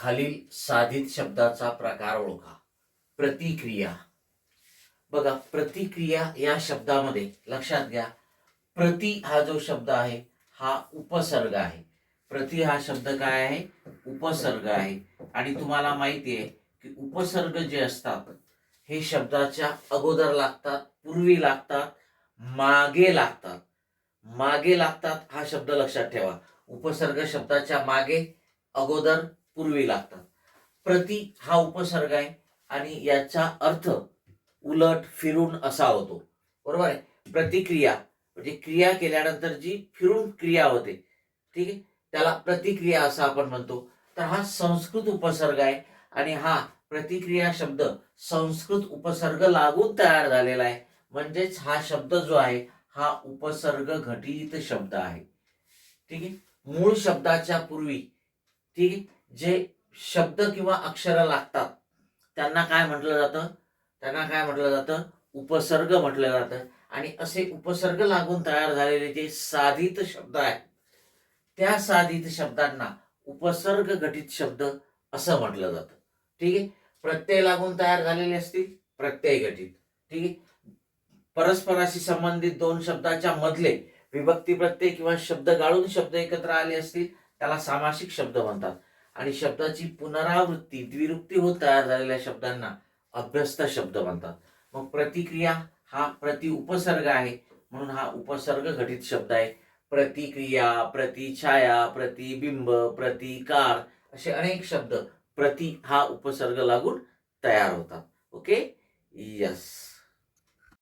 खालील साधित शब्दाचा प्रकार ओळखा. प्रतिक्रिया. बघा, प्रतिक्रिया या शब्दामध्ये लक्षात घ्या, प्रति हा जो शब्द आहे हा उपसर्ग आहे. प्रति हा शब्द काय आहे? उपसर्ग आहे. आणि तुम्हाला माहिती आहे की उपसर्ग जे असतात हे शब्दाच्या अगोदर लागतात, पूर्वी लागतात, मागे लागतात. मागे लागतात हा शब्द लक्षात ठेवा. उपसर्ग शब्दाच्या मागे, अगोदर, पूर्वी लागतात. प्रति हा उपसर्ग आहे आणि याचा अर्थ उलट फिरून असा होतो. बरोबर आहे. प्रतिक्रिया म्हणजे क्रिया केल्यानंतर जी फिरून क्रिया होते, ठीक आहे, त्याला प्रतिक्रिया असं आपण म्हणतो. तर हा संस्कृत उपसर्ग आहे आणि हा प्रतिक्रिया शब्द संस्कृत उपसर्ग लागून तयार झालेला आहे. म्हणजेच हा शब्द जो आहे हा उपसर्ग घटित शब्द आहे. ठीक आहे. मूळ शब्दाच्या पूर्वी, ठीक आहे, जे शब्द किंवा अक्षर लागतात त्यांना काय म्हटलं जातं? त्यांना काय म्हटलं जातं? उपसर्ग म्हटलं जातं. आणि असे उपसर्ग लागून तयार झालेले जे साधित शब्द आहेत त्या साधित शब्दांना उपसर्ग घटित शब्द असं म्हटलं जातं. ठीक आहे. प्रत्यय लागून तयार झालेले असतील, प्रत्यय घटित. ठीक आहे. परस्पराशी संबंधित दोन शब्दाच्या मधले विभक्ती प्रत्यय किंवा शब्द गाळून शब्द एकत्र आले असतील त्याला सामासिक शब्द म्हणतात. आणि शब्दाची पुनरावृत्ती, द्विरुक्ती होत तयार झालेल्या शब्दांना अभ्यस्त शब्द म्हणतात. मग प्रतिक्रिया हा प्रति उपसर्ग आहे म्हणून हा उपसर्ग घटित शब्द आहे. प्रतिक्रिया, प्रतिछाया, प्रतिबिंब, प्रतिकार असे अनेक शब्द प्रति हा उपसर्ग लागून तयार होतात. Okay, yes.